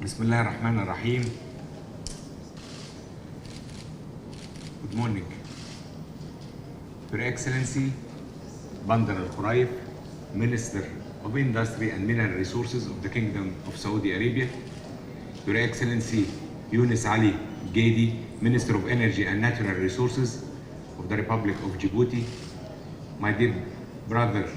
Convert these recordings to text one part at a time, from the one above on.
بسم الله الرحمن الرحيم. Good morning. Your Excellency, Bandar Al-Khuraif, Minister of Industry and Mineral Resources of the Kingdom of Saudi Arabia, Your Excellency Yunus Ali Gedi, Minister of Energy and Natural Resources of the Republic of Djibouti, my dear brother,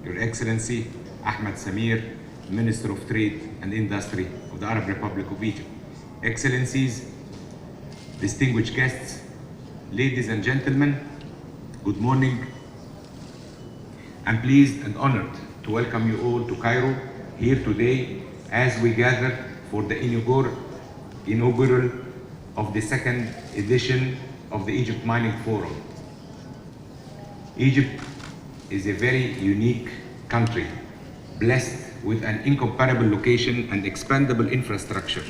Your Excellency Ahmed Samir, Minister of Trade and Industry of the Arab Republic of Egypt, Excellencies, distinguished guests, ladies and gentlemen, good morning. I'm pleased and honored to welcome you all to Cairo here today as we gather for the inaugural of the second edition of the Egypt Mining Forum. Egypt is a very unique country, blessed with an incomparable location and expandable infrastructure.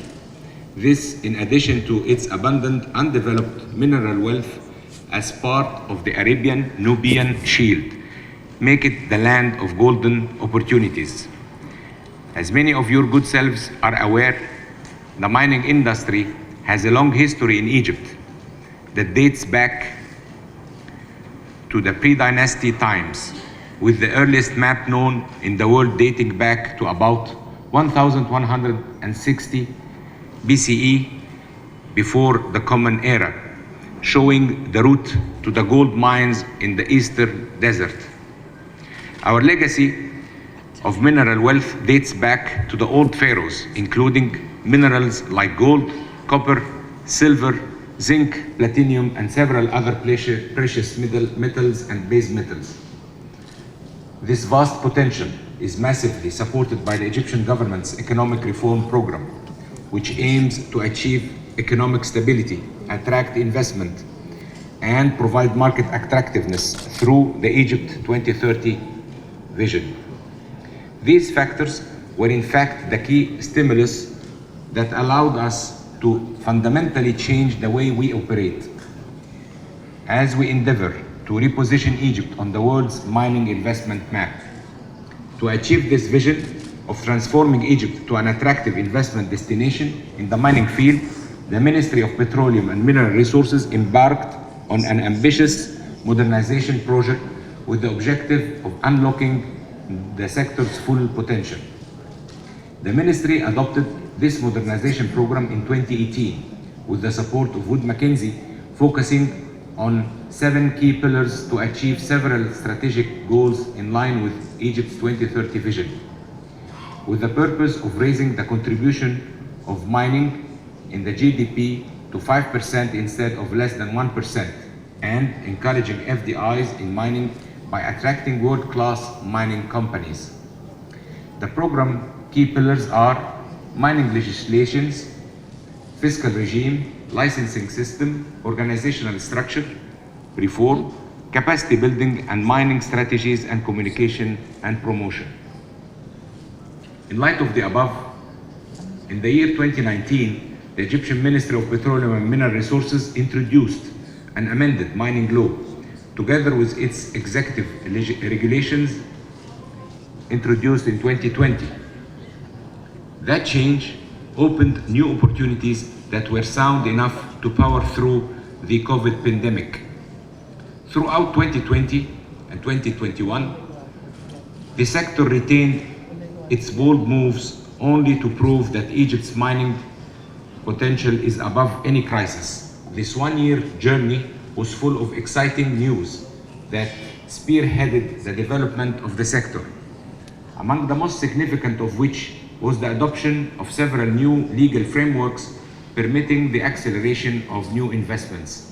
This, in addition to its abundant undeveloped mineral wealth as part of the Arabian-Nubian Shield, make it the land of golden opportunities. As many of your good selves are aware, the mining industry has a long history in Egypt that dates back to the pre-dynasty times, with the earliest map known in the world dating back to about 1160 BCE, before the Common Era, showing the route to the gold mines in the Eastern Desert. Our legacy of mineral wealth dates back to the old pharaohs, including minerals like gold, copper, silver, zinc, platinum, and several other precious metals and base metals. This vast potential is massively supported by the Egyptian government's economic reform program, which aims to achieve economic stability, attract investment, and provide market attractiveness through the Egypt 2030 vision. These factors were in fact the key stimulus that allowed us to fundamentally change the way we operate as we endeavor to reposition Egypt on the world's mining investment map. To achieve this vision of transforming Egypt to an attractive investment destination in the mining field, the Ministry of Petroleum and Mineral Resources embarked on an ambitious modernization project with the objective of unlocking the sector's full potential. The ministry adopted this modernization program in 2018 with the support of Wood Mackenzie, focusing on 7 key pillars to achieve several strategic goals in line with Egypt's 2030 vision, with the purpose of raising the contribution of mining in the GDP to 5% instead of less than 1%, and encouraging FDIs in mining by attracting world-class mining companies. The program key pillars are mining legislations, fiscal regime, licensing system, organizational structure, reform, capacity building, and mining strategies and communication and promotion. In light of the above, in the year 2019, the Egyptian Ministry of Petroleum and Mineral Resources introduced an amended mining law, together with its executive regulations introduced in 2020. That change opened new opportunities that were sound enough to power through the COVID pandemic. Throughout 2020 and 2021, the sector retained its bold moves only to prove that Egypt's mining potential is above any crisis. This one-year journey was full of exciting news that spearheaded the development of the sector, among the most significant of which was the adoption of several new legal frameworks permitting the acceleration of new investments.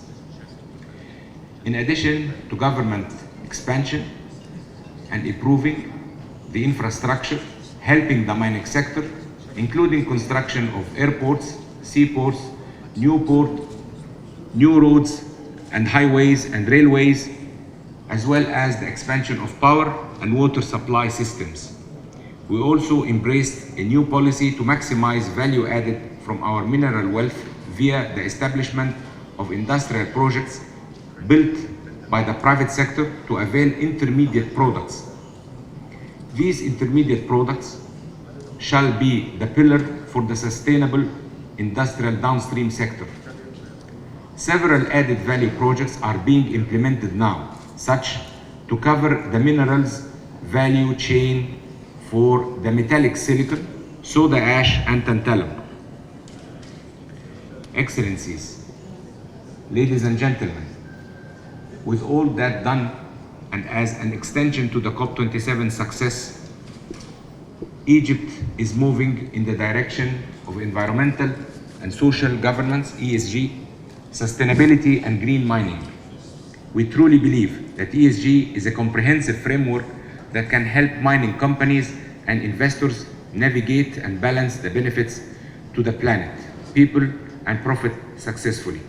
In addition to government expansion and improving the infrastructure, helping the mining sector, including construction of airports, seaports, new roads and highways and railways, as well as the expansion of power and water supply systems. We also embraced a new policy to maximize value added from our mineral wealth via the establishment of industrial projects built by the private sector to avail intermediate products. These intermediate products shall be the pillar for the sustainable industrial downstream sector. Several added value projects are being implemented now, such to cover the minerals value chain for the metallic silicon, soda ash, and tantalum. Excellencies, ladies and gentlemen, with all that done, and as an extension to the COP27 success, Egypt is moving in the direction of environmental and social governance, ESG, sustainability, and green mining. We truly believe that ESG is a comprehensive framework that can help mining companies and investors navigate and balance the benefits to the planet, people, and profit successfully.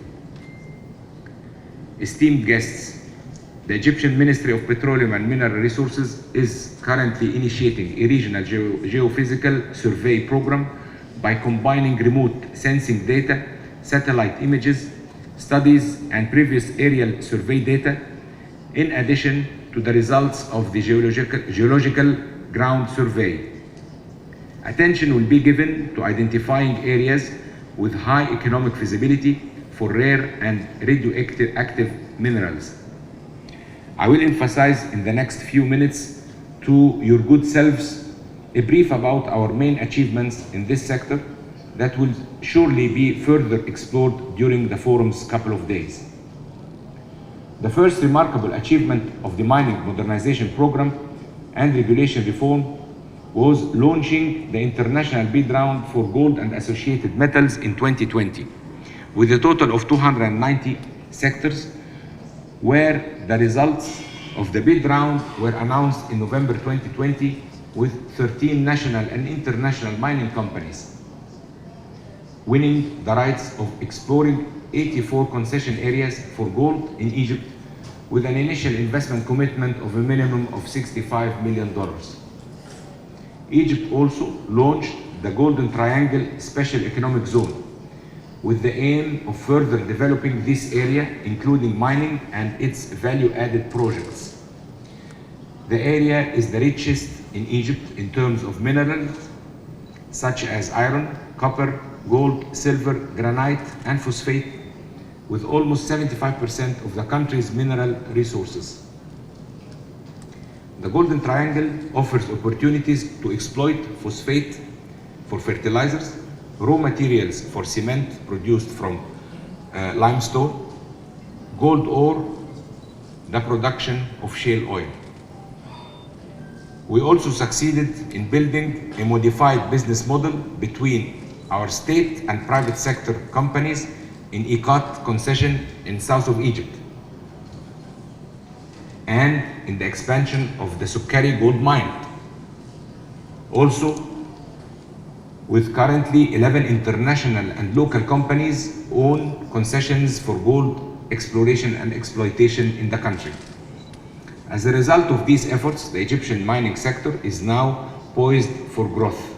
Esteemed guests, the Egyptian Ministry of Petroleum and Mineral Resources is currently initiating a regional geophysical survey program by combining remote sensing data, satellite images, studies, and previous aerial survey data, in addition to the results of the geological ground survey. Attention will be given to identifying areas with high economic feasibility for rare and radioactive minerals. I will emphasize in the next few minutes to your good selves a brief about our main achievements in this sector that will surely be further explored during the forum's couple of days. The first remarkable achievement of the mining modernization program and regulation reform was launching the international bid round for gold and associated metals in 2020, with a total of 290 sectors, where the results of the bid round were announced in November 2020 with 13 national and international mining companies winning the rights of exploring 84 concession areas for gold in Egypt with an initial investment commitment of a minimum of $65 million. Egypt also launched the Golden Triangle Special Economic Zone with the aim of further developing this area, including mining and its value-added projects. The area is the richest in Egypt in terms of minerals such as iron, copper, gold, silver, granite, and phosphate, with almost 75% of the country's mineral resources. The Golden Triangle offers opportunities to exploit phosphate for fertilizers, raw materials for cement produced from limestone, gold ore, the production of shale oil. We also succeeded in building a modified business model between our state and private sector companies in Ikat concession in south of Egypt, and in the expansion of the Sukkari gold mine. Also, with currently 11 international and local companies own concessions for gold exploration and exploitation in the country. As a result of these efforts, the Egyptian mining sector is now poised for growth.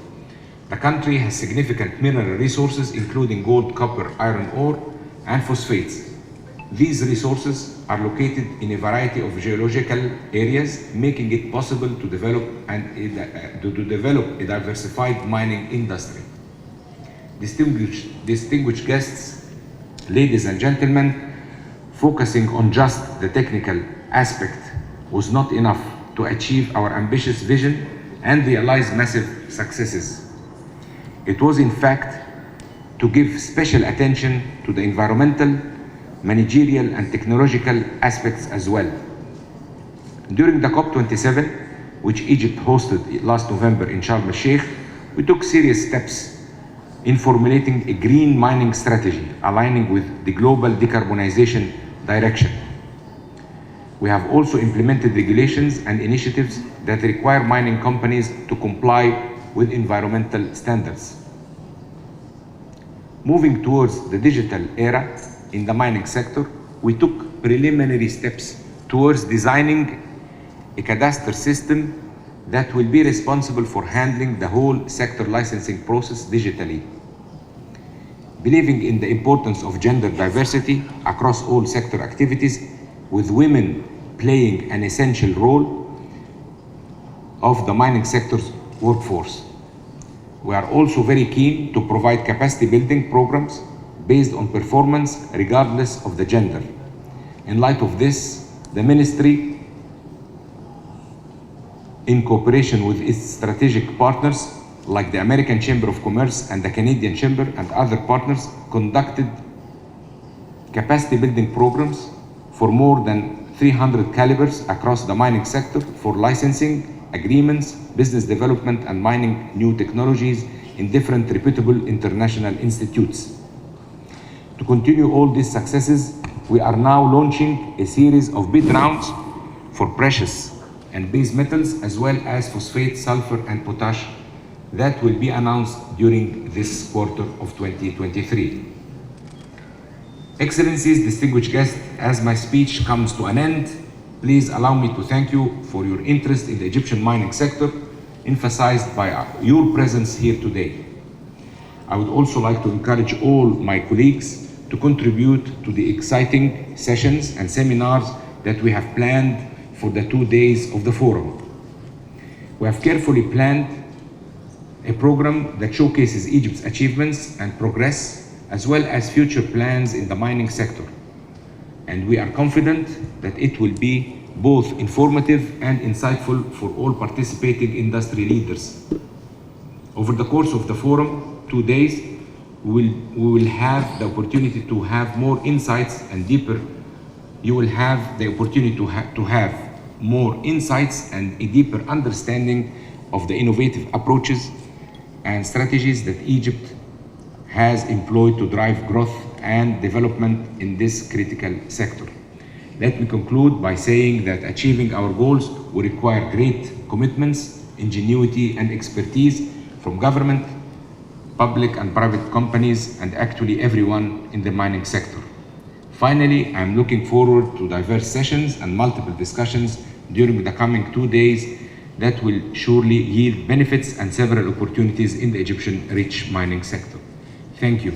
The country has significant mineral resources, including gold, copper, iron ore, and phosphates. These resources are located in a variety of geological areas, making it possible to develop a diversified mining industry. Distinguished guests, ladies and gentlemen, focusing on just the technical aspect was not enough to achieve our ambitious vision and realize massive successes. It was, in fact, to give special attention to the environmental, managerial, and technological aspects as well. During the COP27, which Egypt hosted last November in Sharm el-Sheikh, we took serious steps in formulating a green mining strategy aligning with the global decarbonization direction. We have also implemented regulations and initiatives that require mining companies to comply with environmental standards. Moving towards the digital era in the mining sector, we took preliminary steps towards designing a cadastre system that will be responsible for handling the whole sector licensing process digitally. Believing in the importance of gender diversity across all sector activities, with women playing an essential role of the mining sector's workforce. We are also very keen to provide capacity building programs based on performance regardless of the gender. In light of this, the Ministry, in cooperation with its strategic partners like the American Chamber of Commerce and the Canadian Chamber and other partners, conducted capacity building programs for more than 300 calibers across the mining sector for licensing, agreements, business development, and mining new technologies in different reputable international institutes. To continue all these successes, we are now launching a series of bid rounds for precious and base metals, as well as phosphate, sulfur, and potash, that will be announced during this quarter of 2023. Excellencies, distinguished guests, as my speech comes to an end, please allow me to thank you for your interest in the Egyptian mining sector, emphasized by your presence here today. I would also like to encourage all my colleagues to contribute to the exciting sessions and seminars that we have planned for the 2 days of the forum. We have carefully planned a program that showcases Egypt's achievements and progress, as well as future plans in the mining sector. And we are confident that it will be both informative and insightful for all participating industry leaders. Over the course of the forum, 2 days, we will have the opportunity to have more insights and deeper. You will have the opportunity to have more insights and a deeper understanding of the innovative approaches and strategies that Egypt has employed to drive growth and development in this critical sector. Let me conclude by saying that achieving our goals will require great commitments, ingenuity, and expertise from government, public and private companies, and actually everyone in the mining sector. Finally, I'm looking forward to diverse sessions and multiple discussions during the coming 2 days that will surely yield benefits and several opportunities in the Egyptian rich mining sector. Thank you.